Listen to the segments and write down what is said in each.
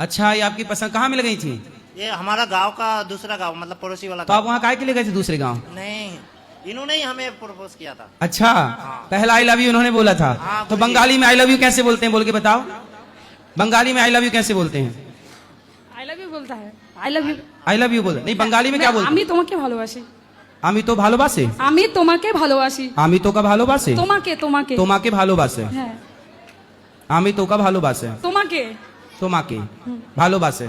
अच्छा, ये आपकी पसंद कहाँ मिल गई थी? ये हमारा गांव का दूसरा गांव, मतलब पड़ोसी वाला तो आप वहाँ काहे के लिए गए थे दूसरे गांव? नहीं, इन्होंने ही हमें प्रपोज किया था। अच्छा, पहला आई लव यू उन्होंने बोला था। हाँ, तो बंगाली में आई लव यू कैसे बोलते हैं, बोल के बताओ। बंगाली में आई लव यू कैसे बोलते हैं? आई लव यू बोलता है। I love you, I love you बोलते नहीं, बंगाली में क्या बोलते? আমি তোমাকে ভালোবাসি। আমি তো ভালোবাসে। আমি তোমাকে ভালোবাসি। আমি তোকা ভালোবাসে। তোমাকে তোমাকে তোমাকে ভালোবাসে। হ্যাঁ, আমি তোকা ভালোবাসে। তোমাকে তোমাকে ভালোবাসে।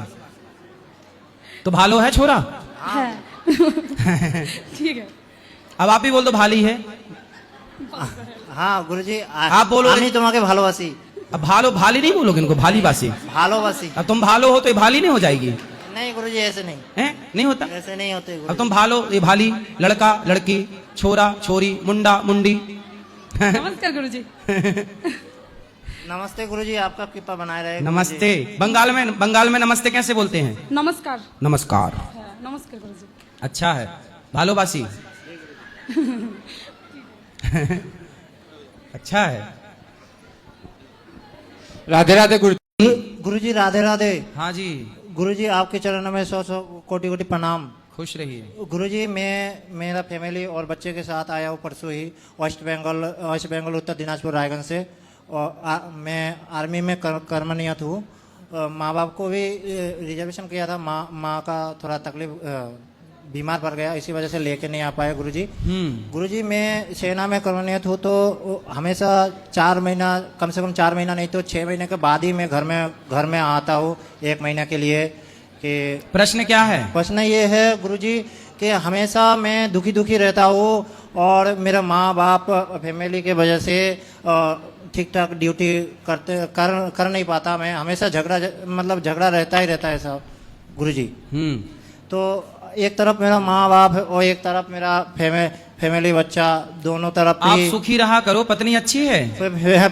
तो भालो है छोरा। হ্যাঁ ठीक है। अब आप ही बोल दो भाली है। हाँ गुरुजी, आप बोलो। আমি তোমাকে ভালোবাসি। अब भालो भाली नहीं बोलोगे इनको, भाली बासी। ভালোবাসি। अब तुम भालो हो तो ये भाली नहीं हो जाएगी? नहीं गुरुजी, ऐसे नहीं, हैं? नहीं होता। ऐसे नहीं होते अब गुरुजी। तुम भालो, ये भाली, लड़का लड़की, छोरा छोरी, मुंडा मुंडी। नमस्कार गुरुजी। नमस्ते गुरुजी, आपका कृपा बनाए रहे गुरुजी। नमस्ते। बंगाल में नमस्ते कैसे बोलते हैं? नमस्कार। नमस्कार। হ্যাঁ, নমস্কার গুরুজি। अच्छा है, भालोबासी। अच्छा है। राधे राधे गुरु। गुरुजी राधे राधे। हाँ जी, गुरुजी आपके चरणों में सौ सौ कोटि कोटि प्रणाम। खुश रहिए। गुरुजी मेरा फैमिली और बच्चे के साथ आया हूँ परसों ही वेस्ट बंगाल उत्तर दिनाजपुर रायगंज से। और मैं आर्मी में कर्मनियत हूँ। माँ बाप को भी रिजर्वेशन किया था। माँ का थोड़ा तकलीफ, बीमार पड़ गया, इसी वजह से लेके नहीं आ पाए गुरुजी। गुरुजी मैं सेना में कर्मनियत हूँ, तो हमेशा 4 महीना, कम से कम 4 महीना नहीं तो 6 महीने के बाद ही मैं घर में आता हूँ 1 महीना के लिए। कि प्रश्न क्या है? प्रश्न ये है गुरुजी कि हमेशा मैं दुखी रहता हूँ और मेरा माँ बाप फैमिली के वजह से ठीक ठाक ड्यूटी कर नहीं पाता। मैं हमेशा झगड़ा रहता है सब गुरुजी। तो एक तरफ मेरा माँ बाप है और एक तरफ मेरा फैमिली बच्चा, दोनों तरफ आप ही सुखी रहा करो, पत्नी अच्छी है।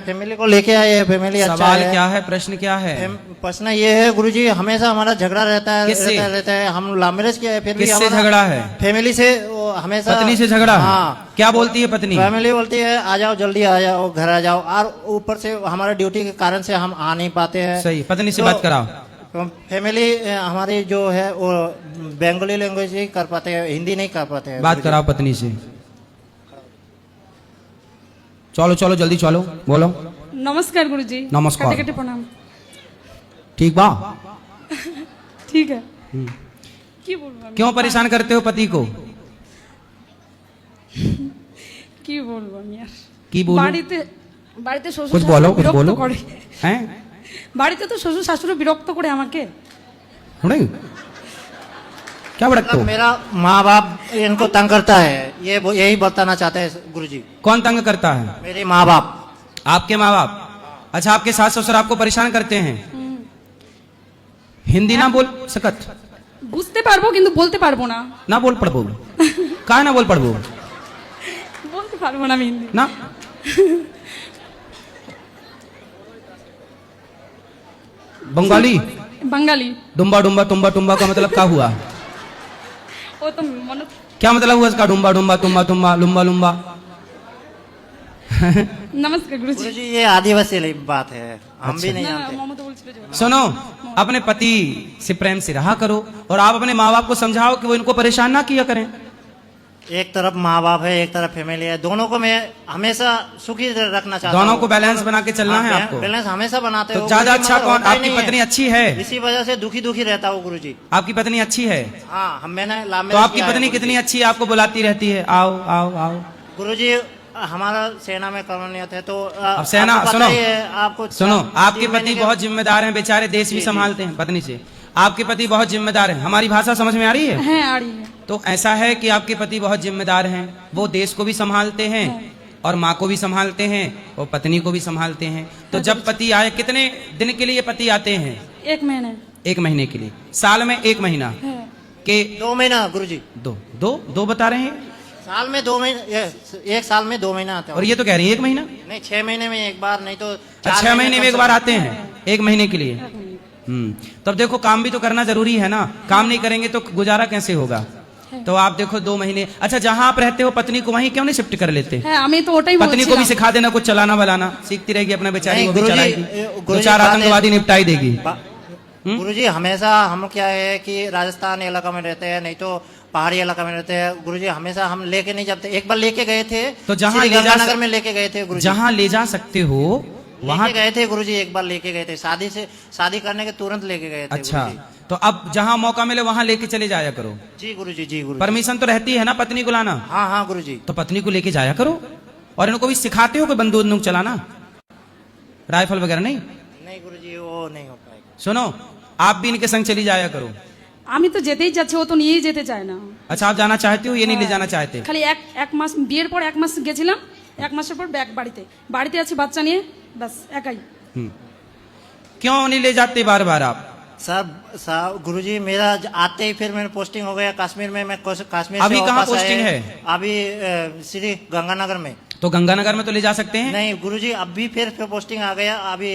फैमिली को लेके आए हैं, फैमिली अच्छा सवाल है। क्या है, प्रश्न क्या है? प्रश्न ये है गुरुजी, हमेशा हमारा झगड़ा रहता किससे? है। हम लव मैरिज किया है, फिर भी किससे हमारा झगड़ा है? फैमिली से। वो हमेशा पत्नी से झगड़ा है? हाँ। क्या बोलती है पत्नी? फैमिली बोलती है आ जाओ, जल्दी आ जाओ, घर आ जाओ। और ऊपर से हमारा ड्यूटी के कारण से हम आ नहीं पाते हैं। सही, पत्नी से तो बात कराओ। फैमिली हमारी जो है वो बंगाली लैंग्वेज ही कर पाते हैं, हिंदी नहीं कर पाते हैं। बात कराओ पत्नी से। चलो चलो जल्दी चलो, बोलो। नमस्कार गुरुजी। नमस्कार। কাটে কাটে প্রণাম। ठीक बा? ঠিক है। কি বলবো আমি? क्यों परेशान करते हो पति को? কি বলবো আমি আর? কি বলবো? বাড়িতে শ্বশুর कुछ बोलो, कुछ বিরক্ত बोलो। করে। हैं? বাড়িতে তো শ্বশুর শাশুড়ি বিরক্ত করে আমাকে। नहीं? क्या भड़कते हो? मेरा माँ बाप इनको तंग करता है, यही बताना चाहते हैं गुरुजी। कौन तंग करता है? मेरे माँ बाप। आपके माँ बाप? अच्छा, आपके सास ससुर आपको परेशान करते हैं? हिंदी ना बोल सकत? বুঝতে পারবো কিন্তু বলতে পারবো না। ना बोल पड़बो? कहा ना बोल पड़बो? বলতে পারবো না আমি হিন্দি। ना? बंगाली? বাঙালি। डुम्बा डुम्बा तुम्बा तुम्बा का मतलब क्या हुआ? ও তো মনে क्या मतलब हुआ इसका? डुम्बा डुम्बा तुम्बा तुम्बा लुम्बा लुम्बा। नमस्कार गुरुजी। गुरुजी ये आदिवासी बात है, हम भी नहीं না না जानते। মমতা বলছিল যে सुनो, अपने पति से प्रेम से रहा करो और आप अपने माँ बाप को समझाओ कि वो इनको परेशान ना किया करें। एक तरफ माँ बाप है, एक तरफ फैमिली है, दोनों को मैं हमेशा सुखी रखना चाहता हूँ। दोनों को बैलेंस बना के चलना है आपको। बैलेंस हमेशा बनाते तो हो ज्यादा गुरुजी, अच्छा मगर कौन? होता ही आपकी नहीं पत्नी है। अच्छी है? इसी वजह से दुखी रहता हूँ गुरुजी। आपकी पत्नी अच्छी है? हाँ, मैंने लाभ तो आपकी पत्नी कितनी अच्छी है, आपको बुलाती रहती है आओ आओ आओ। गुरुजी हमारा सेना में कर्मनियत है, तो अब सेना आपको पता सुनो, ही है, आपको सुनो, 3 आपके पति महीने के- बहुत जिम्मेदार हैं, बेचारे देश भी संभालते हैं पत्नी से। आपके पति बहुत जिम्मेदार हैं। हमारी भाषा समझ में आ रही है? হ্যাঁ আড়ি। तो ऐसा है कि आपके पति बहुत जिम्मेदार हैं, वो देश को भी संभालते हैं और माँ को भी संभालते हैं और पत्नी को भी संभालते हैं। तो जब पति आए, कितने दिन के लिए पति आते हैं? 1 महीने। 1 महीने के लिए। साल में 1 महीना হ্যাঁ। के 2 महीना गुरुजी। दो बता रहे हैं साल में 2 महीने, एक साल में 2 महीना आते हैं। और ये तो कह रही है 1 महीना। नहीं, 6 महीने में एक बार, नहीं तो 6 महीने में एक बार आते हैं 1 महीने के लिए। तब देखो काम भी तो करना जरूरी है ना, काम नहीं करेंगे तो गुजारा कैसे होगा? तो आप देखो 2 महीने। अच्छा, जहाँ आप रहते हो पत्नी को वहीं क्यों नहीं शिफ्ट कर लेते? হ্যাঁ আমি তো ওটাই पत्नी को भी বলছিলাম। सिखा देना कुछ चलाना वालाना, सीखती रहेगी अपना, बेचारी नहीं, वो भी गुरुजी, चलाएगी। दो गुरुजी 4 बात है- आतंकवादी निपटाई देगी। गुरुजी हमेशा हम क्या है कि राजस्थान इलाका में रहते हैं, नहीं तो पहाड़ी इलाका में रहते हैं गुरुजी। हमेशा हम लेके नहीं जाते। एक बार लेके गए थे तो जहाँ श्री ले जा गंगानगर में लेके गए थे गुरुजी। जहाँ ले जा सकते हो वहाँ लेके गए थे गुरुजी, एक बार लेके गए थे। शादी करने के तुरंत लेके गए थे। अच्छा, गुरुजी। तो अब जहाँ मौका मिले वहाँ लेके चले जाया करो। जी गुरुजी, जी गुरुजी। परमिशन तो रहती है ना पत्नी को लाना? हाँ हाँ गुरुजी। तो पत्नी को लेके जाया करो। और इनको भी सिखाते हो कोई बंदूक बंदूक चलाना, राइफल वगैरह? नहीं नहीं गुरुजी, वो नहीं हो पाएगा। सुनो, आप भी इनके संग चली जाया करो। আমি তো যেতেই যাচ্ছি, ও তো নিয়েই যেতে চায় না। अच्छा, आप जाना चाहते हो, ये नहीं ले जाना चाहते? খালি এক মাস বিয়ের পর 1 মাস গেছিলাম, 1 মাসের পর ব্যাক বাড়িতে আছি বাচ্চা নিয়ে, বাস একাই। क्यों नहीं ले जाते बार बार आप? सर गुरुजी मेरा आते ही फिर मेरा पोस्टिंग हो गया कश्मीर में। मैं कश्मीर अभी से कहाँ वापस पोस्टिंग आया। है? अभी श्री गंगानगर में। तो गंगानगर में तो ले जा सकते हैं। नहीं गुरुजी, अभी फिर पोस्टिंग आ गया। अभी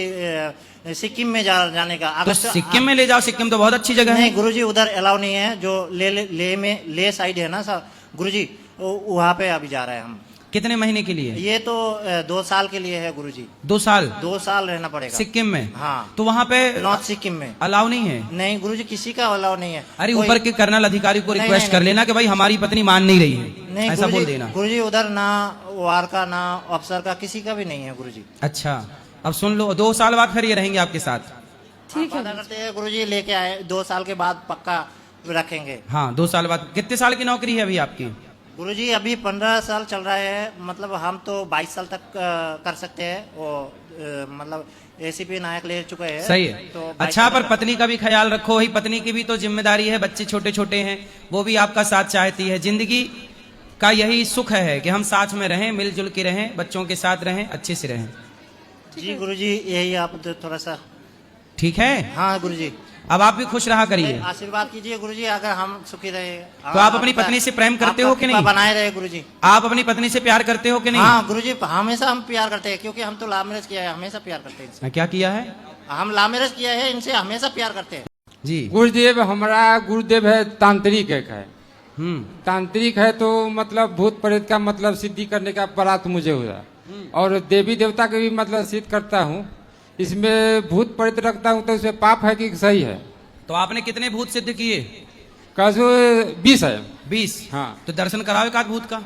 सिक्किम में जाने का। तो सिक्किम में ले जाओ, सिक्किम तो बहुत अच्छी जगह है। नहीं गुरुजी, उधर अलाउ नहीं है। जो ले साइड है ना सर गुरुजी, वहाँ पे अभी जा रहे हैं हम। कितने महीने के लिए? ये तो 2 साल के लिए है गुरुजी। 2 साल? 2 साल रहना पड़ेगा सिक्किम में? हाँ। तो वहाँ पे नॉर्थ सिक्किम में अलाउ नहीं है? नहीं गुरुजी, किसी का अलाउ नहीं है। अरे कोई- ऊपर के कर्नल अधिकारी को नहीं, रिक्वेस्ट नहीं, कर नहीं। लेना कि भाई हमारी पत्नी मान नहीं रही है, नहीं ऐसा बोल गुरुजी, देना। गुरुजी उधर ना वार का ना अफसर का किसी का भी नहीं है गुरुजी। अच्छा, अब सुन लो, 2 साल बाद फिर ये रहेंगे आपके साथ? ঠিক वादा আছে। करते हैं गुरुजी, लेके आए 2 साल के बाद पक्का रखेंगे। हाँ, 2 साल बाद। कितने साल की नौकरी है अभी आपकी? गुरुजी अभी 15 साल चल रहा है। मतलब हम तो 22 साल तक कर सकते हैं। वो मतलब एसीपी नायक ले चुके हैं। सही है। तो 22 अच्छा, पर साल पत्नी का भी ख्याल रखो ही, पत्नी की भी तो जिम्मेदारी है, बच्चे छोटे छोटे हैं, वो भी आपका साथ चाहती है। जिंदगी का यही सुख है कि हम साथ में रहें, मिलजुल के रहें, बच्चों के साथ रहें, अच्छे से रहें। जी गुरुजी, यही आप तो थोड़ा सा। ठीक है? हाँ गुरुजी, अब आप भी खुश रहा करिए। आशीर्वाद कीजिए गुरुजी, अगर हम सुखी रहे। तो आप अपनी पत्नी से प्रेम करते हो कि नहीं? बनाए रहे गुरुजी। आप अपनी पत्नी से प्यार करते हो कि नहीं? हाँ गुरुजी, हमेशा हम प्यार करते हैं, क्योंकि हम तो लव मैरिज किया है। हमेशा प्यार करते हैं इनसे। क्या किया है? हम लव मैरिज किया है, इनसे हमेशा प्यार करते हैं। जी। गुरुदेव हमारा गुरुदेव है तांत्रिक एक है। हम्म। तांत्रिक है तो मतलब भूत प्रेत का मतलब सिद्धि करने का परात मुझे हुआ, और देवी देवता के भी मतलब सिद्ध करता हूँ। इसमें भूत प्रेत रखता हूँ तो उसमें पाप है कि सही है? तो आपने कितने भूत सिद्ध किए? कैसे 20 है। 20? हाँ। तो दर्शन कराओ एक आध भूत का।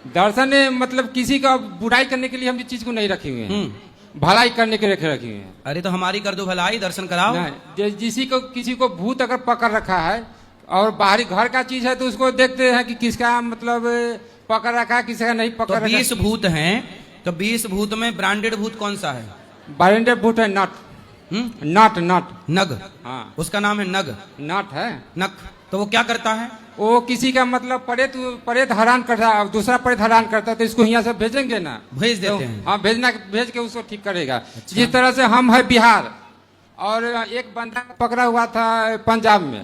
दर्शन मतलब किसी का बुराई करने के लिए हम इस चीज को नहीं रखे हुए हैं, भलाई करने के लिए रखे हुए हैं। अरे तो हमारी कर दो भलाई, दर्शन कराओ। नहीं, किसी को भूत अगर पकड़ रखा है और बाहरी घर का चीज है तो उसको देखते हैं कि किसका मतलब पकड़ रखा है, किसका नहीं तो पकड़ रखा है। 20 भूत हैं, तो 20 भूत में ब्रांडेड भूत कौन सा है? ब्रांडेड भूत है नट। नट नग। हाँ, उसका नाम है नग। नट है। नक। तो वो क्या करता है? वो किसी का मतलब परेत हैरान करता है, दूसरा परेत हैरान करता है, तो इसको यहाँ से भेजेंगे ना, भेज देते हैं। हाँ, भेज के उसको ठीक करेगा। जिस तरह से हम है बिहार और एक बंदा पकड़ा हुआ था पंजाब में,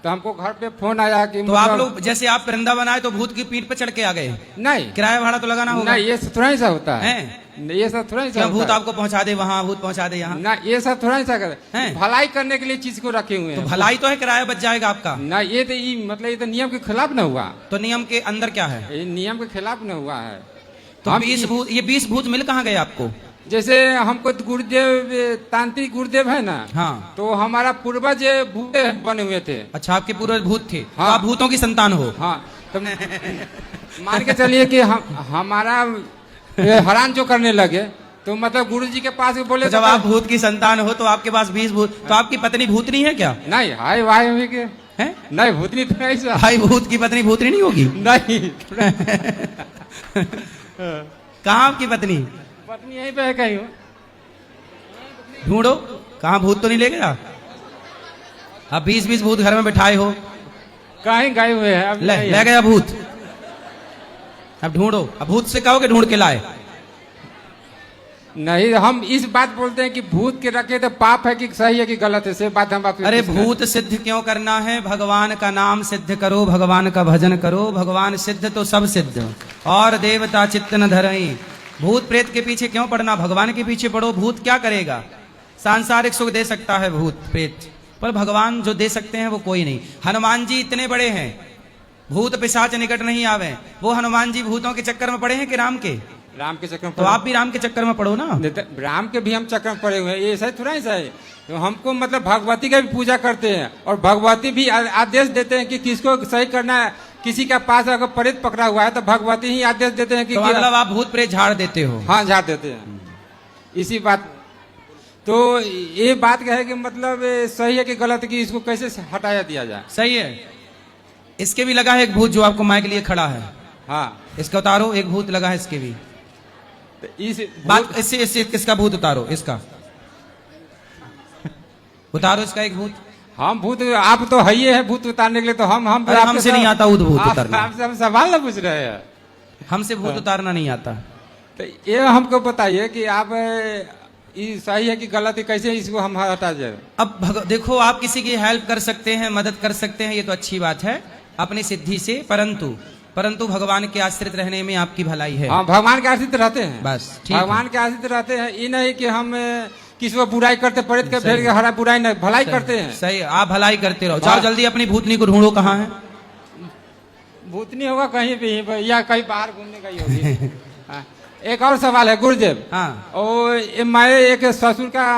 तो हमको घर पे फोन आया कि तो आप लोग जैसे आप परिंदा बनाए तो भूत की पीठ पे चढ़ के आ गए? नहीं, किराया भाड़ा तो लगाना होगा? नहीं, ये सब थोड़ा ही सा होता है। ये सब थोड़ा ही सा क्या भूत होता है। आपको पहुंचा दे वहाँ, भूत पहुंचा दे यहाँ? ना, ये सब थोड़ा ही सा कर, हैं? भलाई करने के लिए चीज को रखे हुए तो हैं। भलाई तो है, किराया बच जाएगा आपका। ना, ये तो मतलब ये तो नियम के खिलाफ न हुआ। तो नियम के अंदर क्या है? ये नियम के खिलाफ न हुआ है। तो हम 20 भूत, ये 20 भूत मिल कहाँ गए आपको? जैसे हमको गुरुदेव तांत्रिक गुरुदेव है ना, हाँ। तो हमारा पूर्वज भूत बने हुए थे। अच्छा, आपके पूर्वज भूत थे। तो हाँ। आप भूतों की संतान हो। हाँ, तो मान के चलिए कि हमारा हैरान जो करने लगे, तो मतलब गुरुजी के पास बोले तो जब आप भूत की संतान हो तो आपके पास 20 भूत, तो आपकी पत्नी भूतनी है क्या? नहीं, हाय वाय हुई के है? नहीं, भूतनी तो नहीं सर। भाई, भूत की पत्नी भूतनी नहीं होगी? नहीं, कहाँ आपकी पत्नी? पत्नी यहीं पे है कहीं हो। ढूंढो, कहाँ भूत तो नहीं ले गया? अब 20 भूत घर में बिठाए हो, कहीं गए हुए हैं, अब नहीं ले है। गया भूत। अब ढूंढो, अब भूत से कहो कि ढूंढ के लाए। नहीं, हम इस बात बोलते हैं कि भूत के रखे तो पाप है कि सही है कि गलत है, से बात हम आपसे अरे पूछ रहे हैं। भूत सिद्ध क्यों करना है? भगवान का नाम सिद्ध करो, भगवान का भजन करो, भगवान सिद्ध तो सब सिद्ध, और देवता चित्त न धरई। भूत प्रेत के पीछे क्यों पड़ना? भगवान के पीछे पड़ो। भूत क्या करेगा? सांसारिक सुख दे सकता है भूत प्रेत, पर भगवान जो दे सकते हैं वो कोई नहीं। हनुमान जी इतने बड़े हैं, भूत पिशाच निकट नहीं आवे। वो हनुमान जी भूतों के चक्कर में पड़े हैं कि राम के? राम के चक्कर में तो आप भी राम के चक्कर में पड़ो ना। नहीं तो राम के भी हम चक्कर में पड़े हुए हैं, ये ऐसा थोड़ा ऐसा है। तो हमको मतलब भगवती का भी पूजा करते हैं और भगवती भी आदेश देते हैं कि किसको सही करना है। किसी का पास अगर प्रेत पकड़ा हुआ है तो भगवती ही आदेश देते हैं कि तो मतलब आप भूत प्रेत झाड़ देते हो। हाँ, झाड़ देते हैं। इसी बात तो ये बात है कि मतलब सही है कि गलत है कि इसको कैसे हटाया दिया जाए। सही है। इसके भी लगा है एक भूत जो आपको माइक लिए खड़ा है। हाँ, इसका उतारो, एक भूत लगा है इसके भी। तो इस बात इससे किसका भूत उतारो, इसका उतारो, इसका एक भूत। हम भूत, आप तो है ही है भूत उतारने के लिए, तो हम अरे हमसे नहीं आता भूत उतारना। आपसे हम सवाल ना पूछ रहे हैं। हमसे भूत उतारना नहीं आता। तो ये हमको बताइए कि आप ये सही है कि गलत है, कैसे इसको हम हटा जाए। अब देखो, आप किसी की हेल्प कर सकते हैं, मदद कर सकते हैं, ये तो अच्छी बात है अपनी सिद्धि से, परंतु भगवान के आश्रित रहने में आपकी भलाई है। हाँ, भगवान के आश्रित रहते हैं, बस ठीक है। भगवान के आश्रित रहते हैं। ये नहीं कि हम किसी को बुराई करते, प्रेत के भेड़ के हरा बुराई नहीं, भलाई करते हैं। सही, आप भलाई करते रहो। जाओ जल्दी अपनी भूतनी को ढूंढो, कहाँ है। भूतनी होगा कहीं भी या कहीं बाहर घूमने का ही होगी। हाँ, एक और सवाल है गुरुदेव। हाँ, और मैं एक ससुर का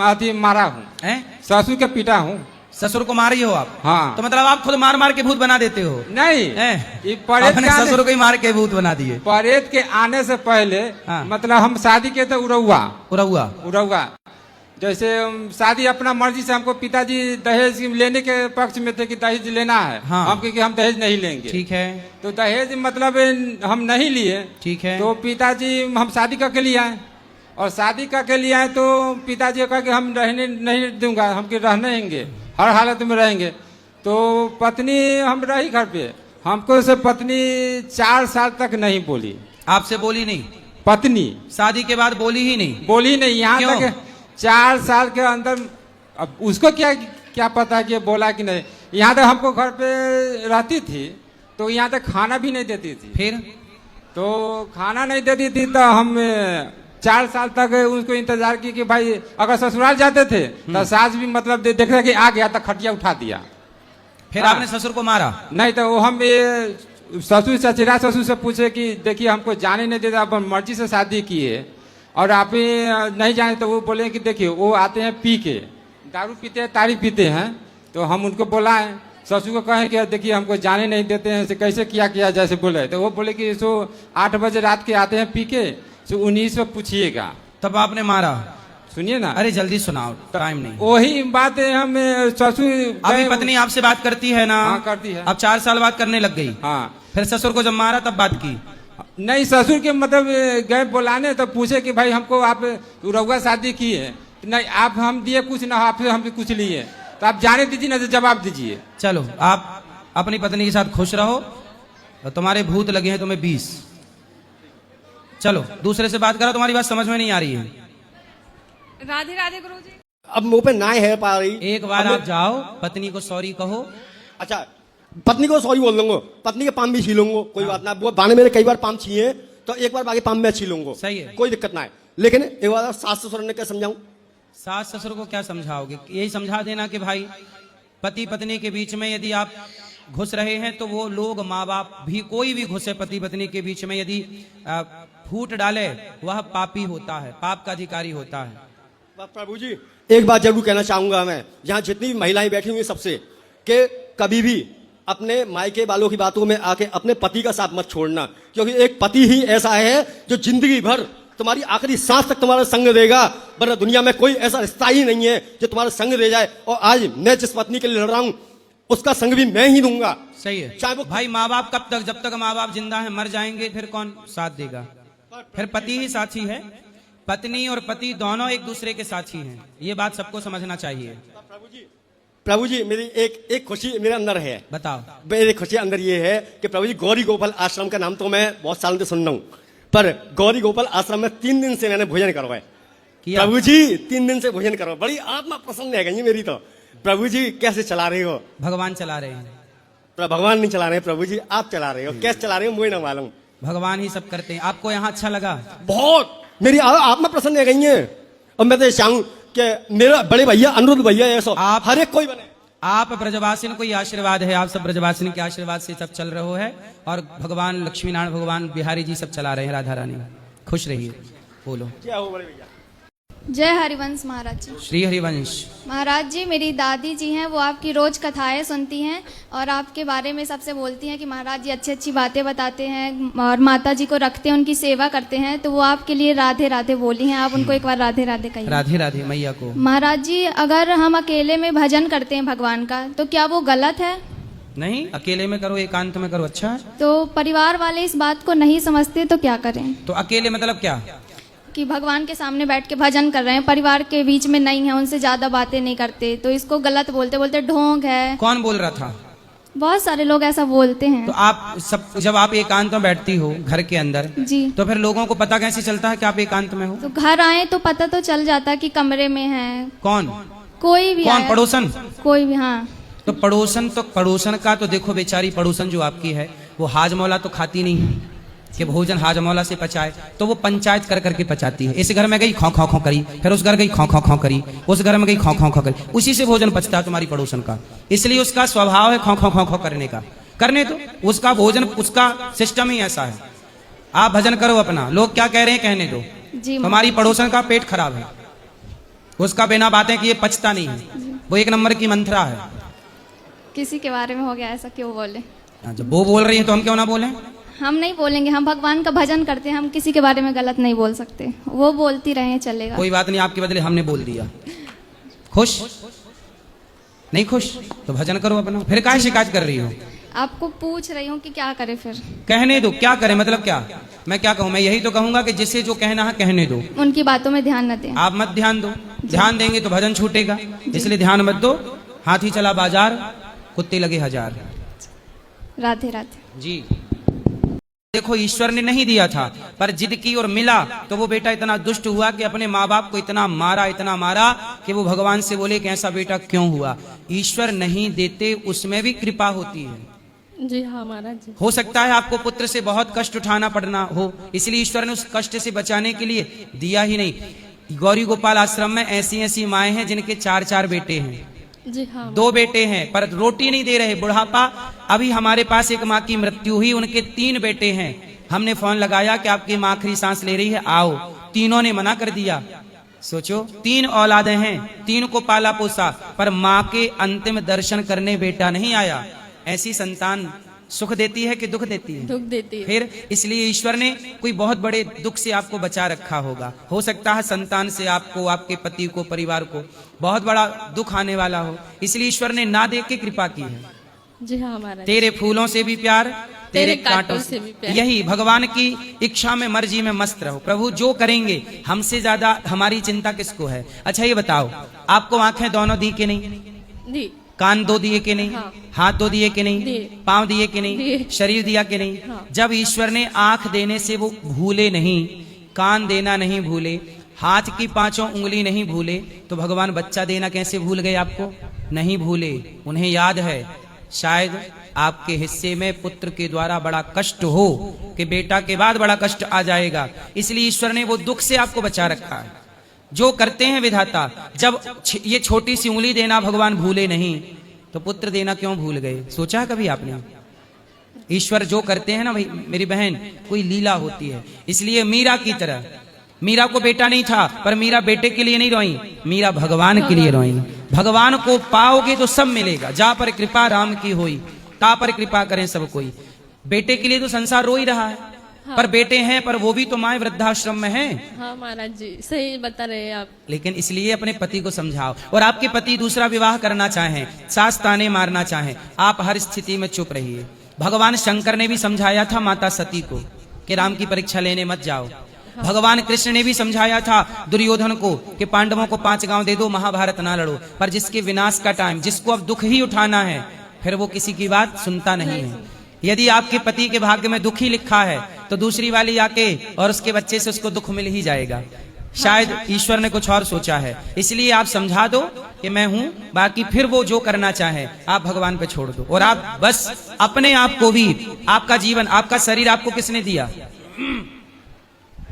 अति मारा हूँ, ससुर के पीटा हूँ। ससुर को मारी हो आप? हाँ। तो मतलब आप खुद मार मार के भूत बना देते हो? नहीं, ये अपने ससुर को ही मार के भूत बना दिए। प्रेत के आने से पहले हाँ। मतलब हम शादी के तो उड़ौआ जैसे शादी अपना मर्जी से, हमको पिताजी दहेज लेने के पक्ष में थे कि दहेज लेना है। हाँ। हम कि हम दहेज नहीं लेंगे। ठीक है। तो दहेज मतलब हम नहीं लिए। ठीक है। तो पिताजी, हम शादी करके लिए आए और शादी करके लिए आए तो पिताजी कहा कि हम रहने नहीं दूंगा, हम कि रहने देंगे, हर हालत में रहेंगे। तो पत्नी हम रही घर पे, हमको से पत्नी 4 साल तक नहीं बोली। आपसे बोली नहीं? पत्नी शादी के बाद बोली ही नहीं? बोली नहीं, यहाँ तक 4 साल के अंदर। अब उसको क्या पता कि बोला कि नहीं। यहाँ तक हमको घर पे रहती थी तो यहाँ तक खाना भी नहीं देती थी। फिर तो खाना नहीं देती थी तो हम 4 साल तक उसको इंतजार की कि भाई अगर ससुराल जाते थे तो सास भी मतलब देख रहे कि आ गया तो खटिया उठा दिया। फिर हाँ। आपने ससुर को मारा? नहीं, तो हम ससुर चचेरा ससुर से पूछे कि देखिए हमको जाने नहीं देता, अपन मर्जी से शादी की है और आप नहीं जाने। तो वो बोले कि देखिए वो आते हैं पी के, दारू पीते हैं, तारी पीते हैं। तो हम उनको बुलाए, ससुर को कहें कि देखिए हमको जाने नहीं देते हैं, कैसे किया जैसे बोले। तो वो बोले कि सो 8 बजे रात के आते हैं पी के, सो उन्हीं से पूछिएगा। तब आपने मारा? सुनिए ना। अरे जल्दी सुनाओ, टाइम नहीं। वही बात है, हम ससुर अभी पत्नी आपसे बात करती है ना? हाँ, करती है। अब 4 साल बाद करने लग गई? हाँ। फिर ससुर को जब मारा तब बात की? नहीं, ससुर के मतलब गए बुलाने तो पूछे कि भाई हमको आप रउआ शादी की है? नहीं, आप हम दिए कुछ ना, आपसे हमसे कुछ लिए, तो आप जाने दीजिए ना, तो जवाब दीजिए। चलो, आप अपनी पत्नी के साथ खुश रहो, तो तुम्हारे भूत लगे हैं तुम्हें 20। चलो दूसरे से बात करो, तुम्हारी बात समझ में नहीं आ रही है। राधे राधे गुरुजी। अब मुंह पे ना है पा रही। एक बार आप जाओ, पत्नी को सॉरी कहो। अच्छा, पत्नी को सॉरी बोल दूंगा, पत्नी के पाम भी छीलूंगा, कोई बात ना। वो बाने मेरे कई बार पाम छीए तो एक बार बाकी पाम में छीलूंगा, सही है, कोई दिक्कत ना है। लेकिन एक बार सास ससुर ने क्या समझाऊं? सास ससुर को क्या समझाओगे? यही समझा देना कि भाई पति पत्नी के बीच में यदि आप घुस रहे हैं तो वो लोग, माँ बाप भी, कोई भी घुसे पति पत्नी के बीच में, यदि फूट डाले वह पापी होता है, पाप का अधिकारी होता है। प्रभु जी, एक बात जरूर कहना चाहूंगा मैं, यहाँ जितनी भी महिलाएं बैठी हुई सबसे, कि कभी भी अपने मायके वालों की बातों में आके अपने पति का साथ मत छोड़ना, क्योंकि एक पति ही ऐसा है जो जिंदगी भर तुम्हारी आखिरी सांस तक तुम्हारा संग देगा। वरना दुनिया में कोई ऐसा रिश्ता ही नहीं है जो तुम्हारा संग दे जाए। और आज मैं जिस पत्नी के लिए लड़ रहा हूं उसका संग भी मैं ही दूंगा। सही है। चाहे वो भाई माँ बाप कब तक? जब तक माँ बाप जिंदा है, मर जाएंगे फिर कौन साथ देगा? फिर पति ही साथी है। पत्नी और पति दोनों एक दूसरे के साथी हैं, ये बात सबको समझना चाहिए। प्रभु जी, मेरी एक खुशी मेरे अंदर है। बताओ। मेरी खुशी अंदर ये है कि प्रभु जी, गौरी गोपाल आश्रम का नाम तो मैं बहुत सालों से सुन रहा हूँ, पर गौरी गोपाल आश्रम में 3 दिन से मैंने भोजन करवाए। प्रभु जी 3 दिन से भोजन करवाए, बड़ी आत्मा प्रसन्न है गई मेरी तो। प्रभु जी कैसे चला रहे हो? भगवान चला रहे हैं। भगवान नहीं चला रहे प्रभु जी, आप चला रहे हो। कैसे चला रहे हो मुझे ना मालूम, भगवान ही सब करते हैं। आपको यहाँ अच्छा लगा? बहुत, मेरी आत्मा प्रसन्न है गई है। और मैं तो चाहूँ कि मेरा बड़े भैया अनिरुद्ध भैया ऐसा हर एक कोई बने। आप ब्रजवासिन को ये आशीर्वाद है, आप सब ब्रजवासिन के आशीर्वाद से सब चल रहे है और भगवान लक्ष्मी नारायण भगवान बिहारी जी सब चला रहे हैं, राधा रानी। खुश रहिए। बोलो जय हरिवंश महाराज जी। श्री हरिवंश। महाराज जी, मेरी दादी जी हैं, वो आपकी रोज कथाएं सुनती हैं और आपके बारे में सबसे बोलती हैं कि महाराज जी अच्छी अच्छी बातें बताते हैं और माता जी को रखते हैं, उनकी सेवा करते हैं। तो वो आपके लिए राधे राधे बोली हैं, आप उनको एक बार राधे राधे कहिए। राधे राधे मैया को। महाराज जी, अगर हम अकेले में भजन करते हैं भगवान का, तो क्या वो गलत है? नहीं, अकेले में करो, एकांत में करो, अच्छा है। तो परिवार वाले इस बात को नहीं समझते तो क्या करें? तो अकेले मतलब क्या? कि भगवान के सामने बैठ के भजन कर रहे हैं, परिवार के बीच में नहीं है, उनसे ज्यादा बातें नहीं करते, तो इसको गलत बोलते बोलते ढोंग है। कौन बोल रहा था? बहुत सारे लोग ऐसा बोलते हैं। तो आप सब जब आप एकांत में बैठती हो घर के अंदर, जी, तो फिर लोगों को पता कैसे चलता है कि आप एकांत में हो? तो घर आए तो पता तो चल जाता कि कमरे में है। कौन? कोई भी कौन? आया, पड़ोसन? कोई भी। हाँ, तो पड़ोसन का तो देखो, बेचारी पड़ोसन जो आपकी है वो हाजमौला तो खाती नहीं है कि भोजन हाजमौला से पचाए, तो वो पंचायत कर करके पचाती है। इस घर में गई खौ खौ खौ करी, फिर उस घर गई खौ खौ खौ करी, उस घर में गई खौ खौ खौ करी, उसी से भोजन पचता है तुम्हारी पड़ोसन का। इसलिए उसका स्वभाव है खौ खौ खौ खौ करने का। करने दो, उसका भोजन, उसका सिस्टम ही ऐसा है। आप भजन करो अपना, लोग क्या कह रहे हैं कहने दो। जी। तुम्हारी पड़ोसन का पेट खराब है, उसका बिना बातें किए पचता नहीं है, वो एक नंबर की मंत्रा है। किसी के बारे में हो गया ऐसा, क्यों बोले? जब वो बोल रही है तो हम क्यों ना बोलें? हम नहीं बोलेंगे, हम भगवान का भजन करते हैं, हम किसी के बारे में गलत नहीं बोल सकते। वो बोलती रहे, चलेगा। कोई बात नहीं, आपके बदले हमने बोल दिया। खुश? नहीं खुश? तो भजन करो अपना, फिर काहे शिकायत कर रही हो? आपको पूछ रही हूँ कि क्या करे फिर। कहने दो, क्या करें मतलब क्या? मैं क्या कहूँ? मैं यही तो कहूंगा कि जिसे जो कहना है कहने दो, उनकी बातों में ध्यान न दें। आप मत ध्यान दो, ध्यान देंगे तो भजन छूटेगा, इसलिए ध्यान मत दो। हाथी चला बाजार, कुत्ते लगे हजार। राधे राधे जी। देखो, ईश्वर ने नहीं दिया था पर जिद की और मिला, तो वो बेटा इतना दुष्ट हुआ कि अपने माँ बाप को इतना मारा कि वो भगवान से बोले कि ऐसा बेटा क्यों हुआ। ईश्वर नहीं देते, उसमें भी कृपा होती है। जी हाँ महाराज जी। हो सकता है आपको पुत्र से बहुत कष्ट उठाना पड़ना हो, इसलिए ईश्वर ने उस कष्ट से बचाने के लिए दिया ही नहीं। गौरी गोपाल आश्रम में ऐसी ऐसी माएं हैं जिनके 4-4 बेटे हैं, जी हाँ। 2 बेटे हैं पर रोटी नहीं दे रहे, बुढ़ापा। अभी हमारे पास एक माँ की मृत्यु हुई, उनके 3 बेटे हैं। हमने फोन लगाया कि आपकी माँ आखिरी सांस ले रही है, आओ। तीनों ने मना कर दिया। सोचो, 3 औलादें हैं, 3 को पाला पोसा, पर माँ के अंतिम दर्शन करने बेटा नहीं आया। ऐसी संतान सुख देती है कि दुख देती है? दुख देती है। फिर इसलिए ईश्वर ने कोई बहुत बड़े दुख से आपको बचा रखा होगा। हो सकता है संतान से आपको, आपके पति को, परिवार को बहुत बड़ा दुख आने वाला हो, इसलिए ईश्वर ने ना देख के कृपा की है। जी हाँ महाराज। तेरे फूलों से भी प्यार, तेरे कांटों से भी प्यार। यही भगवान की इच्छा में, मर्जी में मस्त रहो। प्रभु जो करेंगे, हमसे ज्यादा हमारी चिंता किसको है? अच्छा ये बताओ, आपको आंखें दोनों दी के नहीं? दी। कान 2 दिए के नहीं? हाँ। हाथ 2 दिए के नहीं? दिए। पांव दिए के नहीं? दिए। शरीर दिया के नहीं? हाँ। जब ईश्वर ने आंख देने से वो भूले नहीं, कान देना नहीं भूले, हाथ की 5 उंगली नहीं भूले, तो भगवान बच्चा देना कैसे भूल गए? आपको नहीं भूले, उन्हें याद है। शायद आपके हिस्से में पुत्र के द्वारा बड़ा कष्ट हो कि बेटा के बाद बड़ा कष्ट आ जाएगा, इसलिए ईश्वर ने वो दुख से आपको बचा रखा है। जो करते हैं विधाता, जब ये छोटी सी उंगली देना भगवान भूले नहीं, तो पुत्र देना क्यों भूल गए? सोचा कभी आपने? ईश्वर जो करते हैं ना भाई मेरी बहन, कोई लीला होती है। इसलिए मीरा की तरह, मीरा को बेटा नहीं था पर मीरा बेटे के लिए नहीं रोई, मीरा भगवान के लिए रोई। भगवान को पाओगे तो सब मिलेगा। जा पर कृपा राम की होई, ता पर कृपा करें सब कोई। बेटे के लिए तो संसार रो ही रहा है। हाँ। पर बेटे हैं, पर वो भी तो माए वृद्धाश्रम में हैं। हाँ महाराज जी, सही बता रहे हैं आप। लेकिन इसलिए अपने पति को समझाओ। और आपके पति दूसरा विवाह करना चाहें, सास ताने मारना चाहें, आप हर स्थिति में चुप रहिए। भगवान शंकर ने भी समझाया था माता सती को कि राम की परीक्षा लेने मत जाओ। हाँ। भगवान कृष्ण ने भी समझाया था दुर्योधन को कि पांडवों को 5 गांव दे दो, महाभारत ना लड़ो। पर जिसके विनाश का टाइम, जिसको अब दुख ही उठाना है, फिर वो किसी की बात सुनता नहीं है। यदि आपके पति के भाग्य में दुख ही लिखा है, तो दूसरी वाली आके और उसके बच्चे से उसको दुख मिल ही जाएगा। शायद ईश्वर ने कुछ और सोचा है, इसलिए आप समझा दो कि मैं हूं, बाकी फिर वो जो करना चाहे आप भगवान पे छोड़ दो। और आप बस अपने आप को भी, आपका जीवन, आपका शरीर आपको किसने दिया?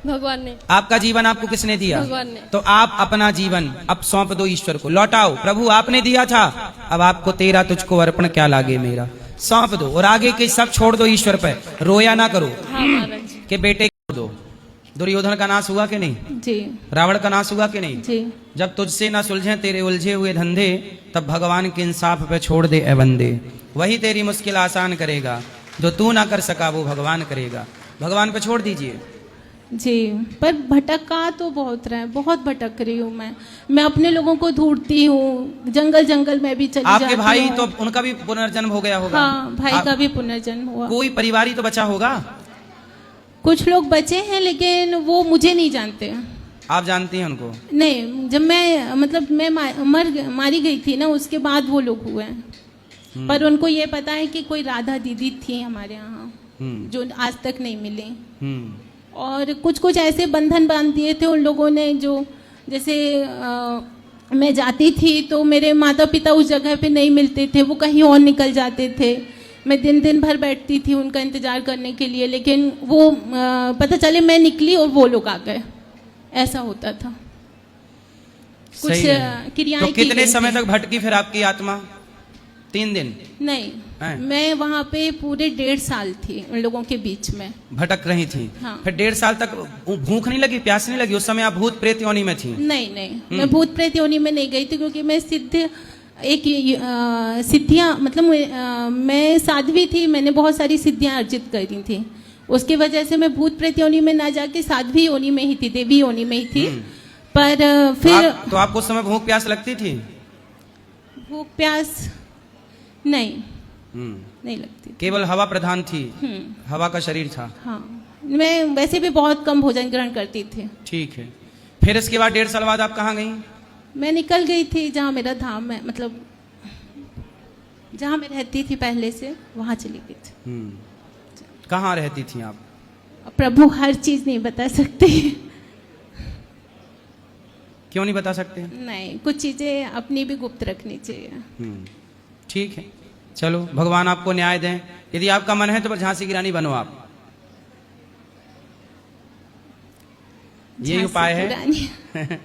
भगवान ने। आपका जीवन आपको किसने दिया? भगवान ने। तो आप अपना जीवन अब सौंप दो ईश्वर को, लौटाओ। प्रभु आपने दिया था, अब आपको तेरा तुझको अर्पण क्या लागे मेरा, सौंप दो और आगे के सब छोड़ दो ईश्वर पे। रोया ना करो हाँ महाराज जी। कि बेटे को दो। दुर्योधन का नाश हुआ कि नहीं, जी रावण का नाश हुआ कि नहीं। जी जब तुझसे ना सुलझे तेरे उलझे हुए धंधे, तब भगवान के इंसाफ पे छोड़ दे ए बंदे। वही तेरी मुश्किल आसान करेगा, जो तू ना कर सका वो भगवान करेगा। भगवान पे छोड़ दीजिए। जी, पर भटका तो बहुत रहा है, बहुत भटक रही हूँ मैं अपने लोगों को ढूंढती हूँ, जंगल जंगल में भी चली आपके जाती भाई हूँ। तो उनका भी पुनर्जन्म हो गया होगा। हाँ, भाई का भी पुनर्जन्म हुआ। कोई परिवार ही तो बचा होगा। कुछ लोग बचे हैं लेकिन वो मुझे नहीं जानते। आप जानती हैं उनको। नहीं, जब मैं मतलब मैं मारी गई थी ना, उसके बाद वो लोग हुए हैं। पर उनको ये पता है कि कोई राधा दीदी थी हमारे यहाँ जो आज तक नहीं मिली। और कुछ कुछ ऐसे बंधन बांध दिए थे उन लोगों ने, जो जैसे मैं जाती थी तो मेरे माता पिता उस जगह पे नहीं मिलते थे, वो कहीं और निकल जाते थे। मैं दिन दिन भर बैठती थी उनका इंतजार करने के लिए, लेकिन वो पता चले मैं निकली और वो लोग आ गए, ऐसा होता था। कुछ सही है। क्रियाएं तो की कितने गई समय थी। तक भटकी फिर आपकी आत्मा? 3 दिन नहीं, हैं? मैं वहाँ पे पूरे 1.5 साल थी उन लोगों के बीच में। भटक रही थी। हाँ। फिर 1.5 साल तक भूख नहीं लगी, प्यास नहीं लगी? उस समय आप भूत प्रेत योनि में थी? नहीं नहीं, मैं भूत प्रेत योनि में नहीं गई थी, क्योंकि मैं सिद्धियाँ मतलब मैं साध्वी थी, मैंने बहुत सारी सिद्धियाँ अर्जित करी थी। उसकी वजह से मैं भूत प्रेत योनि में ना जाके साध्वी योनि में ही थी, देवी योनि में ही थी। पर फिर तो आपको उस समय भूख प्यास लगती थी? भूख प्यास नहीं लगती। केवल हवा प्रधान थी, हवा का शरीर था। हाँ, मैं वैसे भी बहुत कम भोजन ग्रहण करती थी। ठीक है। फिर इसके बाद 1.5 साल बाद आप कहाँ गई? मैं निकल गई थी जहाँ मेरा धाम है, मतलब जहाँ मैं रहती थी पहले से, वहाँ चली गई थी। कहाँ रहती थी आप? प्रभु हर चीज नहीं बता सकते। क्यों नहीं बता सकते? नहीं, कुछ चीजें अपनी भी गुप्त रखनी चाहिए। ठीक है, चलो भगवान आपको न्याय दें। यदि आपका मन है तो झांसी की रानी बनो आप। यही उपाय है। है।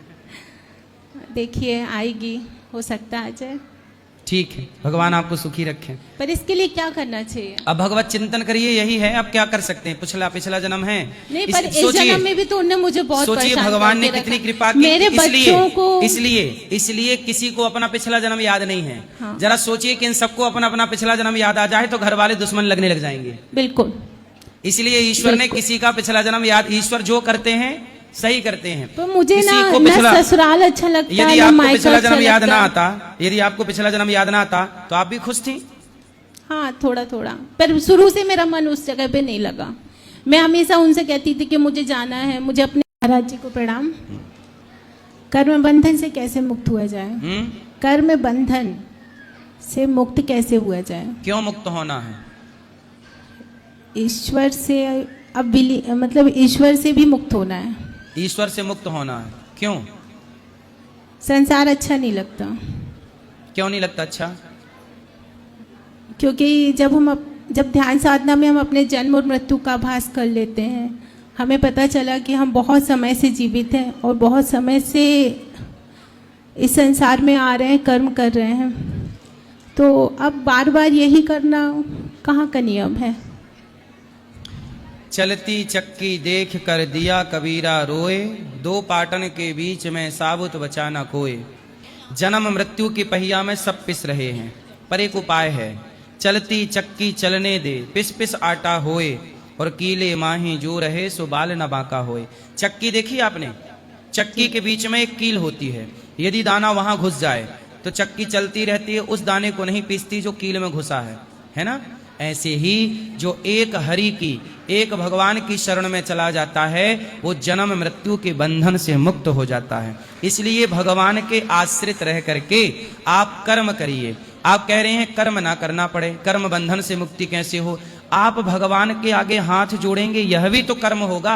देखिए आएगी, हो सकता है आ जाए। ठीक है, भगवान आपको सुखी रखें। पर इसके लिए क्या करना चाहिए? अब भगवत चिंतन करिए, यही है। अब क्या कर सकते हैं? पिछला जन्म है। नहीं, पर इस जन्म में भी तो उन्होंने मुझे बहुत सोचिए परेशान भगवान ने करके कितनी रखा। कृपा की। मेरे बच्चों को इसलिए किसी को अपना पिछला जन्म याद नहीं है। हाँ। जरा सोचिए कि इन सबको अपना अपना पिछला जन्म याद आ जाए तो घर वाले दुश्मन लगने लग जाएंगे। बिल्कुल। इसलिए ईश्वर ने किसी का पिछला जन्म याद, ईश्वर जो करते हैं सही करते हैं। तो मुझे किसी ना को पिछला- ससुराल अच्छा लगता है, यदि ना आपको मायका पिछला अच्छा जन्म याद लगता ना है। आता, यदि आपको पिछला जन्म याद ना आता तो आप भी खुश थी? हाँ, थोड़ा थोड़ा, पर शुरू से मेरा मन उस जगह पे नहीं लगा। मैं हमेशा उनसे कहती थी कि मुझे जाना है, मुझे अपने महाराज जी को प्रणाम। कर्म बंधन से कैसे मुक्त हुआ जाए? कर्म बंधन से मुक्त कैसे हुआ जाए? क्यों मुक्त होना है? ईश्वर से अब मतलब ईश्वर से भी मुक्त होना है। ईश्वर से मुक्त होना है। क्यों? संसार अच्छा नहीं लगता, क्यों नहीं लगता अच्छा? क्योंकि जब ध्यान साधना में हम अपने जन्म और मृत्यु का आभास कर लेते हैं, हमें पता चला कि हम बहुत समय से जीवित हैं और बहुत समय से इस संसार में आ रहे हैं, कर्म कर रहे हैं। तो अब बार बार यही करना कहाँ का नियम है? चलती चक्की देख कर दिया कबीरा रोए, 2 पाटन के बीच में साबुत बचा न कोय। जन्म मृत्यु की पहिया में सब पिस रहे हैं, पर एक उपाय है। चलती चक्की चलने दे, पिस पिस आटा होए, और कीले माही जो रहे सो बाल न बांका होए। चक्की देखी आपने? चक्की के बीच में एक कील होती है। यदि दाना वहां घुस जाए तो चक्की चलती रहती है, उस दाने को नहीं पीसती जो कील में घुसा है ना? ऐसे ही जो एक हरि की, एक भगवान की शरण में चला जाता है, वो जन्म मृत्यु के बंधन से मुक्त हो जाता है। इसलिए भगवान के आश्रित रह करके आप कर्म करिए। आप कह रहे हैं कर्म ना करना पड़े, कर्म बंधन से मुक्ति कैसे हो? आप भगवान के आगे हाथ जोड़ेंगे, यह भी तो कर्म होगा।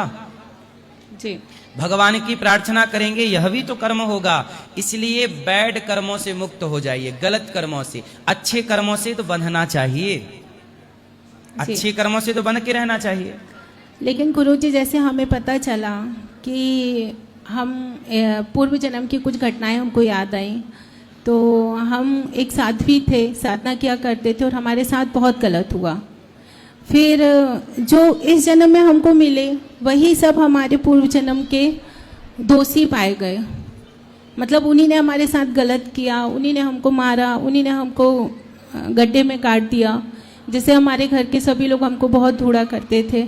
जी, भगवान की प्रार्थना करेंगे, यह भी तो कर्म होगा। इसलिए बैड कर्मों से मुक्त हो जाइए, गलत कर्मों से। अच्छे कर्मों से तो बंधना चाहिए, अच्छे कर्मों से तो बंध के रहना चाहिए। लेकिन गुरुजी, जैसे हमें पता चला कि हम पूर्व जन्म की कुछ घटनाएं हमको याद आई, तो हम एक साध्वी थे, साधना किया करते थे और हमारे साथ बहुत गलत हुआ। फिर जो इस जन्म में हमको मिले वही सब हमारे पूर्व जन्म के दोषी पाए गए। मतलब उन्हीं ने हमारे साथ गलत किया, उन्हीं ने हमको मारा, उन्हीं ने हमको गड्ढे में काट दिया। जैसे हमारे घर के सभी लोग हमको बहुत धूड़ा करते थे,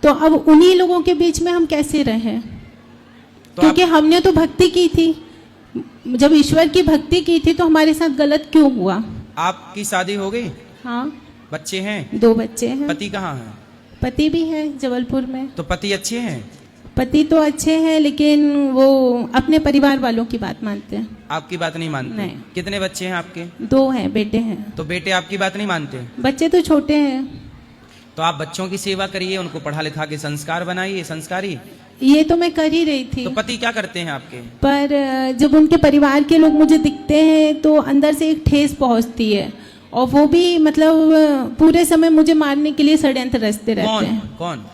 तो अब उन्हीं लोगों के बीच में हम कैसे रहें? तो क्योंकि हमने तो भक्ति की थी, जब ईश्वर की भक्ति की थी तो हमारे साथ गलत क्यों हुआ? आपकी शादी हो गई? हाँ, बच्चे हैं? 2 बच्चे हैं। पति कहाँ है? पति भी है जबलपुर में। तो पति अच्छे हैं? पति तो अच्छे हैं लेकिन वो अपने परिवार वालों की बात मानते हैं। आपकी बात नहीं मानते? नहीं। कितने बच्चे हैं आपके? 2 हैं, बेटे हैं। तो बेटे आपकी बात नहीं मानते? बच्चे तो छोटे हैं। तो आप बच्चों की सेवा करिए, उनको पढ़ा लिखा के संस्कार बनाइए, संस्कारी। ये तो मैं कर ही रही थी, तो पति क्या करते हैं आपके? पर जब उनके परिवार के लोग मुझे दिखते हैं तो अंदर से एक ठेस पहुंचती है, और वो भी मतलब पूरे समय मुझे मारने के लिए षड्यंत्र रचते रहते हैं। कौन?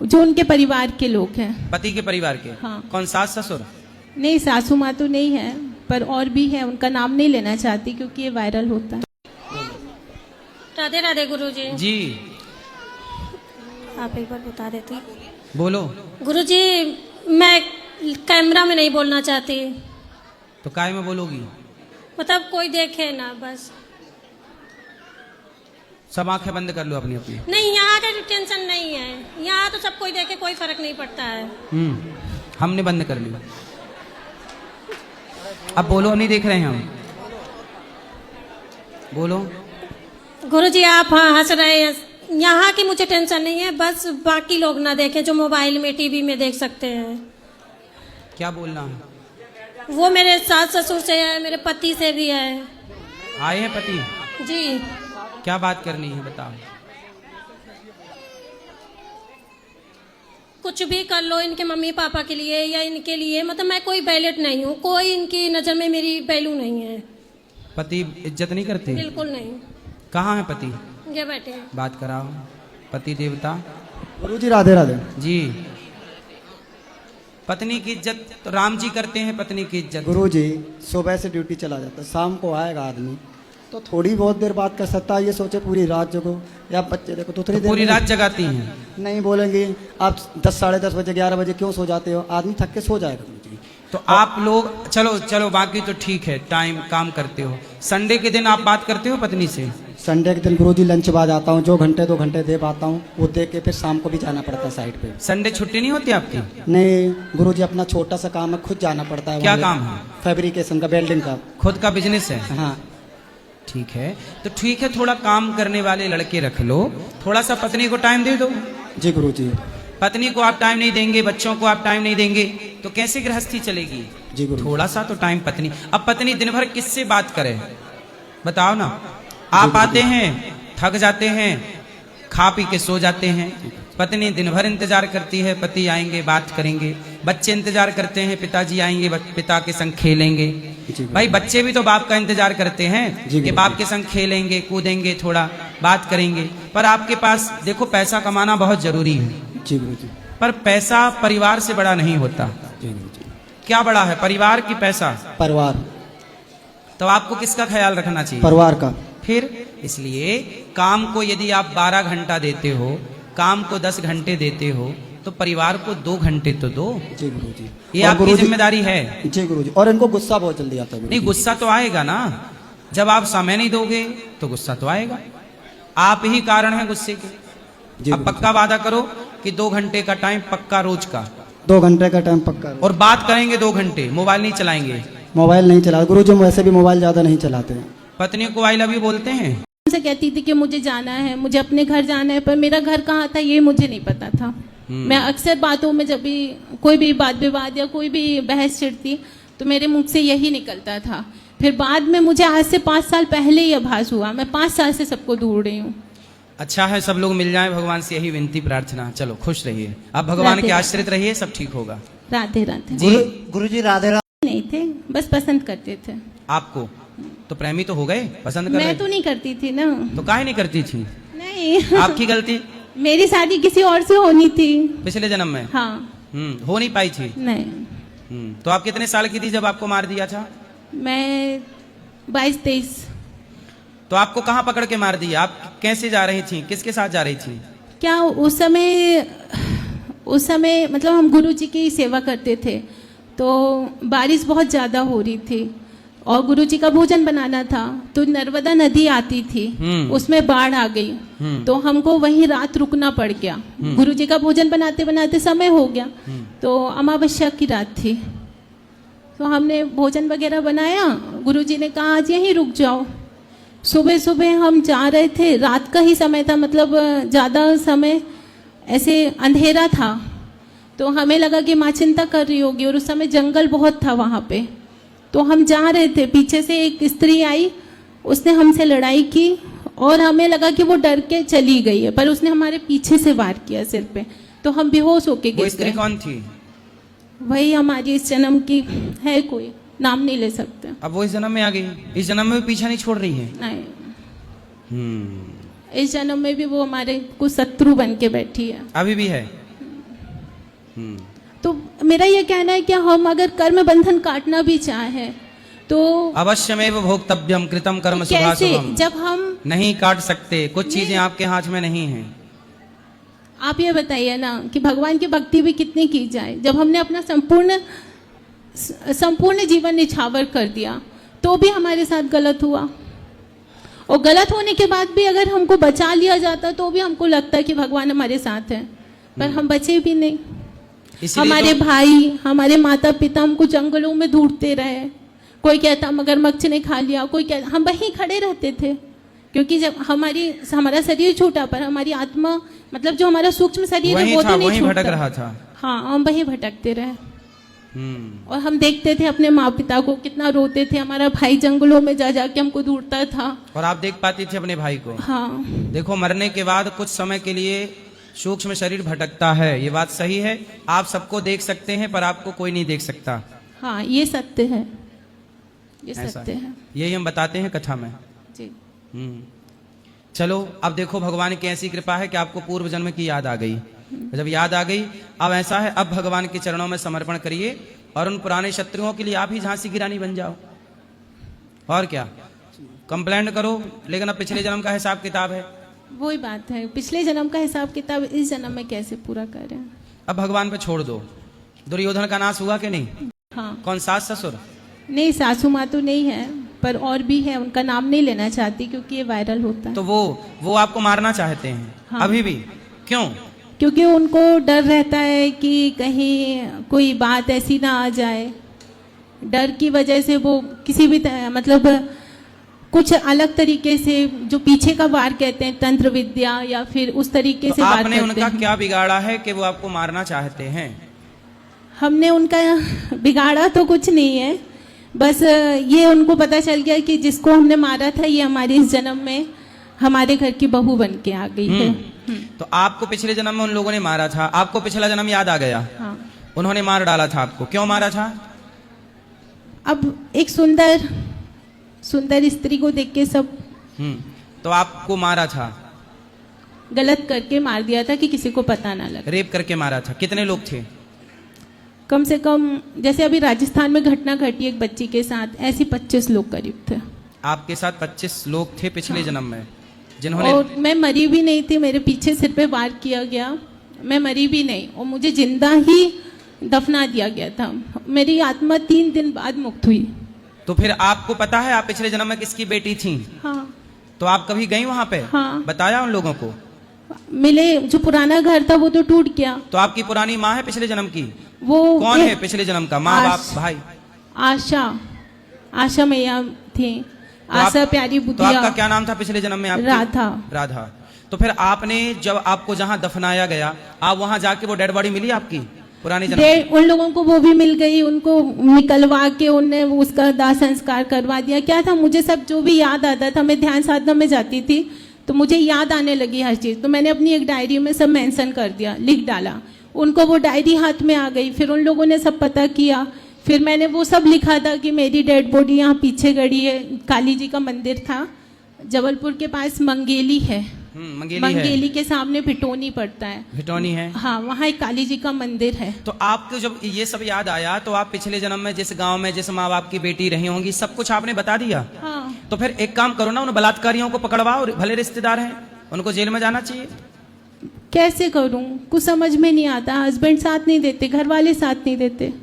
जो उनके परिवार के लोग हैं। पति के परिवार के? हाँ। कौन, सास ससुर? नहीं, सासू माँ तो नहीं है, पर और भी है, उनका नाम नहीं लेना चाहती क्योंकि ये वायरल होता है। राधे राधे गुरुजी। जी आप एक बार बता देती। बोलो। गुरुजी, मैं कैमरा में नहीं बोलना चाहती, तो काय में बोलोगी? मतलब कोई देखे ना, बस। सब आंखें बंद कर लो अपनी अपनी। नहीं, यहाँ का टेंशन नहीं है, यहाँ तो सब कोई देखे कोई फर्क नहीं पड़ता है। हमने बंद कर ली। अब बोलो, नहीं देख रहे हैं हम। बोलो। गुरुजी, आप हंस रहे हैं, यहाँ की मुझे टेंशन नहीं है, बस बाकी लोग ना देखें जो मोबाइल में टीवी में देख सकते हैं। क्या बोलना है? वो मेरे सास ससुर से है, मेरे पति से भी है। आए हैं पति? जी। क्या बात करनी है बताओ। कुछ भी कर लो इनके मम्मी पापा के लिए या इनके लिए, मतलब मैं कोई बैलेट नहीं हूँ, कोई इनकी नजर में मेरी वैल्यू नहीं है। पति इज्जत नहीं करते? बिल्कुल नहीं। कहाँ है पति? ये बैठे। बात कराओ। पति देवता। गुरुजी राधे राधे। जी। पत्नी की इज्जत तो राम जी करते हैं, पत्नी की इज्जत। गुरुजी सुबह से ड्यूटी चला जाता है, शाम को आएगा आदमी तो थोड़ी बहुत देर बात कर सकता है, ये सोचे पूरी रात जगो या बच्चे देखो तो थोड़ी देर पूरी रात जगाती हैं? नहीं बोलेंगे आप 10 साढ़े 10 बजे 11 बजे क्यों सो जाते हो? आदमी थक के सो जाएगा गुरुजी। तो आप लोग चलो चलो बाकी तो ठीक है, टाइम काम करते हो। संडे के दिन आप बात करते हो पत्नी से? संडे के दिन गुरुजी लंच बाद आता हूँ, जो घंटे 2 घंटे दे पाता हूँ वो दे के फिर शाम को भी जाना पड़ता है साइड पे। संडे छुट्टी नहीं होती आपकी? नहीं गुरुजी, अपना छोटा सा काम है, खुद जाना पड़ता है। क्या काम है? फैब्रिकेशन का, वेल्डिंग का। खुद का बिजनेस है? हाँ। ठीक है, तो ठीक है, थोड़ा काम करने वाले लड़के रख लो, थोड़ा सा पत्नी को टाइम दे दो। जी गुरुजी। पत्नी को आप टाइम नहीं देंगे, बच्चों को आप टाइम नहीं देंगे तो कैसे गृहस्थी चलेगी? जी गुरु। थोड़ा सा तो टाइम पत्नी। अब पत्नी दिन भर किससे बात करे बताओ ना? आप आते हैं, थक जाते हैं, खा पी के सो जाते हैं। पत्नी दिन भर इंतजार करती है, पति आएंगे बात करेंगे। बच्चे इंतजार करते हैं, पिताजी आएंगे पिता के संग खेलेंगे। भाई बच्चे भी तो बाप का इंतजार करते हैं कि बाप के संग खेलेंगे, कूदेंगे, थोड़ा बात करेंगे। पर आपके पास देखो पैसा कमाना बहुत जरूरी है। जी गुरुजी। पर पैसा परिवार से बड़ा नहीं होता। जी गुरुजी। क्या बड़ा है, परिवार की पैसा? परिवार। तो आपको किसका ख्याल रखना चाहिए? परिवार का। फिर इसलिए काम को यदि आप 12 घंटा देते हो, काम को 10 घंटे देते हो, तो परिवार को 2 घंटे तो दो। जी गुरुजी। ये आपकी जिम्मेदारी है। जी गुरुजी। और इनको गुस्सा बहुत जल्दी आता है। नहीं, गुस्सा तो आएगा ना, जब आप समय नहीं दोगे तो गुस्सा तो आएगा। आप ही कारण है गुस्से के। अब पक्का वादा करो कि 2 घंटे का टाइम पक्का रोज का। 2 घंटे का टाइम पक्का। और बात करेंगे 2 घंटे, मोबाइल नहीं चलाएंगे। मोबाइल नहीं चला गुरुजी, वैसे भी मोबाइल ज्यादा नहीं चलाते हैं। पत्नी को आई लव यू बोलते हैं? से कहती थी कि मुझे जाना है, मुझे अपने घर जाना है, पर मेरा घर कहाँ था ये मुझे नहीं पता था। मैं अक्सर बातों में जब भी कोई भी बात विवाद या कोई भी बहस छिड़ती तो मेरे मुख से यही निकलता था। फिर बाद में मुझे आज से 5 साल पहले ही आभास हुआ। मैं 5 साल से सबको ढूंढ रही हूँ। अच्छा है, सब लोग मिल जाएं, भगवान से यही विनती प्रार्थना। चलो खुश रहिए, अब भगवान के आश्रित रहिए, सब ठीक होगा। राधे राधे। जी गुरुजी राधे राधे। नहीं थे, बस पसंद करते थे। आपको तो प्रेमी तो हो गए, पसंद कर मैं रहे? तो नहीं करती थी ना। तो काहे नहीं करती थी? नहीं आपकी गलती। मेरी शादी किसी और से होनी थी पिछले जन्म में। हाँ। हो नहीं पाई थी? नहीं। तो आप कितने साल की थी जब आपको मार दिया था? मैं 22-23। तो आपको कहाँ पकड़ के मार दिया? आप कैसे जा रही थी, किसके साथ जा रही थी? क्या उस समय मतलब हम गुरु जी की सेवा करते थे, तो बारिश बहुत ज़्यादा हो रही थी और गुरु जी का भोजन बनाना था, तो नर्मदा नदी आती थी, उसमें बाढ़ आ गई, तो हमको वहीं रात रुकना पड़ गया। गुरु जी का भोजन बनाते बनाते समय हो गया, तो अमावस्या की रात थी, तो हमने भोजन वगैरह बनाया। गुरु जी ने कहा आज यहीं रुक जाओ। सुबह सुबह हम जा रहे थे, रात का ही समय था, मतलब ज़्यादा समय ऐसे अंधेरा था, तो हमें लगा कि माँ चिंता कर रही होगी, और उस समय जंगल बहुत था वहाँ पे। तो हम जा रहे थे, पीछे से एक स्त्री आई, उसने हमसे लड़ाई की और हमें लगा कि वो डर के चली गई है, पर उसने हमारे पीछे से वार किया सिर पे, तो हम बेहोश होके वो गिर स्त्री गए। कौन थी? वही हमारी इस जन्म की है, कोई नाम नहीं ले सकते। अब वो इस जन्म में आ गई, इस जन्म में भी पीछा नहीं छोड़ रही है। नहीं, हम्म, इस जन्म में भी वो हमारे कुछ शत्रु बन के बैठी है। अभी भी है। तो मेरा ये कहना है कि हम अगर कर्म बंधन काटना भी चाहें तो अवश्यमेव भोक्तव्यम कृतम कर्म कैसे, शुभाशुभम। जब हम नहीं काट सकते, कुछ चीजें आपके हाथ में नहीं है। आप ये बताइए ना कि भगवान की भक्ति भी कितनी की जाए, जब हमने अपना संपूर्ण जीवन निछावर कर दिया तो भी हमारे साथ गलत हुआ, और गलत होने के बाद भी अगर हमको बचा लिया जाता तो भी हमको लगता है कि भगवान हमारे साथ है, पर हम बचे भी नहीं। हमारे भाई, हमारे माता पिता हमको जंगलों में ढूंढते रहे, कोई कहता मगरमच्छ ने खा लिया, कोई कहता, हम वहीं खड़े रहते थे, क्योंकि जब हमारा शरीर छूटा, पर हमारी आत्मा मतलब जो हमारा सूक्ष्म शरीर है वो तो नहीं छूटा, भटक रहा था। हाँ, हम वहीं भटकते रहे। और हम देखते थे अपने माँ पिता को कितना रोते थे, हमारा भाई जंगलों में जा जाके हमको ढूंढता था, और आप देख पाती थी अपने भाई को। हाँ, देखो, मरने के बाद कुछ समय के लिए सूक्ष्म शरीर भटकता है, ये बात सही है। आप सबको देख सकते हैं पर आपको कोई नहीं देख सकता। हाँ, ये सत्य है, ये ऐसा सत्य है यही हम बताते हैं कथा में जी। चलो, अब देखो भगवान की ऐसी कृपा है कि आपको पूर्व जन्म की याद आ गई। जब याद आ गई, अब ऐसा है, अब भगवान के चरणों में समर्पण करिए और उन पुराने शत्रुओं के लिए आप ही झांसी की रानी बन जाओ। और क्या, कंप्लेंट करो, लेकिन अब पिछले जन्म का हिसाब किताब है। वही बात है, पिछले जन्म का हिसाब किताब इस जन्म में कैसे पूरा करें। अब भगवान पे छोड़ दो। दुर्योधन का नाश हुआ कि नहीं? हाँ, कौन, सास ससुर? नहीं, सासू माँ तो नहीं है, पर और भी है, उनका नाम नहीं लेना चाहती क्योंकि ये वायरल होता है। तो वो आपको मारना चाहते हैं? हाँ। अभी भी? क्यों? क्योंकि उनको डर रहता है कि कहीं कोई बात ऐसी ना आ जाए, डर की वजह से वो किसी भी मतलब कुछ अलग तरीके से, जो पीछे का वार कहते हैं, तंत्र विद्या या फिर उस तरीके तो से वार आपने करते उनका हैं। क्या बिगाड़ा है कि वो आपको मारना चाहते हैं? हमने उनका बिगाड़ा तो कुछ नहीं है, बस ये उनको पता चल गया कि जिसको हमने मारा था ये हमारे इस जन्म में हमारे घर की बहू बन के आ गई है। तो आपको पिछले जन्म में उन लोगों ने मारा था, आपको पिछला जन्म याद आ गया। हाँ। उन्होंने मार डाला था आपको, क्यों मारा था? अब एक सुंदर स्त्री को देख के सब तो आपको मारा था, गलत करके मार दिया था कि किसी को पता ना लगे। रेप करके मारा था। कितने लोग थे? कम से कम, जैसे अभी राजस्थान में घटना घटी एक बच्ची के साथ, ऐसी 25 लोग करीब थे। आपके साथ 25 लोग थे पिछले जन्म में, जिन्होंने। और मैं मरी भी नहीं थी, मेरे पीछे सिर पे वार किया गया, मैं मरी भी नहीं, और मुझे जिंदा ही दफना दिया गया था। मेरी आत्मा 3 दिन बाद मुक्त हुई। तो फिर आपको पता है आप पिछले जन्म में किसकी बेटी थी? हाँ। तो आप कभी गई वहां पे? हाँ। बताया उन लोगों को? मिले, जो पुराना घर था वो तो टूट गया। तो आपकी पुरानी माँ है पिछले जन्म की? वो कौन है पिछले जन्म का? माँ बाप भाई? आशा मैया थी, आशा प्यारी तो बुद्धिया। आपका क्या नाम था पिछले जन्म में? राधा। राधा। तो फिर आपने, जब आपको जहाँ दफनाया गया, आप वहां जाके वो डेड बॉडी मिली आपकी पुरानी जन्म? उन लोगों को वो भी मिल गई, उनको निकलवा के उनने उसका दाह संस्कार करवा दिया। क्या था, मुझे सब जो भी याद आता था, मैं ध्यान साधना में जाती थी तो मुझे याद आने लगी हर चीज़, तो मैंने अपनी एक डायरी में सब मेंशन कर दिया, लिख डाला। उनको वो डायरी हाथ में आ गई, फिर उन लोगों ने सब पता किया, फिर मैंने वो सब लिखा था कि मेरी डेड बॉडी यहाँ पीछे गड़ी है। काली जी का मंदिर था जबलपुर के पास, मंगेली है, मंगेली है। मंगेली के सामने भिटोनी पड़ता है। भिटौनी है। हाँ, वहाँ एक काली जी का मंदिर है। तो आपको जब ये सब याद आया तो आप पिछले जन्म में जिस गांव में जिस माँ बाप की बेटी रही होंगी सब कुछ आपने बता दिया। हाँ, तो फिर एक काम करो ना, उन बलात्कारियों को पकड़वाओ, भले रिश्तेदार हैं, उनको जेल में जाना चाहिए। कैसे करूँ, कुछ समझ में नहीं आता। हस्बैंड साथ नहीं देते, घर वाले साथ नहीं देते।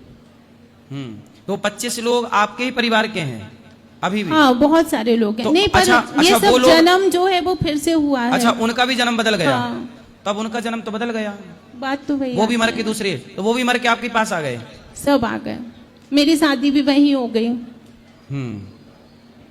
तो 25 लोग आपके ही परिवार के हैं अभी भी? हाँ, बहुत सारे लोग हैं। तो नहीं, पर अच्छा, ये वो सब लोग- जन्म जो है वो फिर से हुआ है। अच्छा, उनका भी जन्म बदल गया। हाँ। तब उनका जन्म तो बदल गया, बात तो वही वो भी है। मर के दूसरे, तो वो भी मर के आपके पास आ गए। सब आ गए, मेरी शादी भी वहीं हो गई।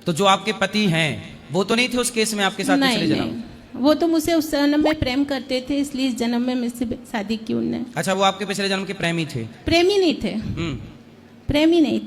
तो जो आपके पति हैं वो तो नहीं थे उस केस में आपके साथ पिछले नहीं, जन्म? नहीं, वो तो मुझसे उस जन्म में प्रेम करते थे, इसलिए इस जन्म में मुझसे शादी की उनने। अच्छा, वो आपके पिछले जन्म के प्रेमी थे? प्रेमी नहीं थे, हम्म प्रेमी नहीं थे।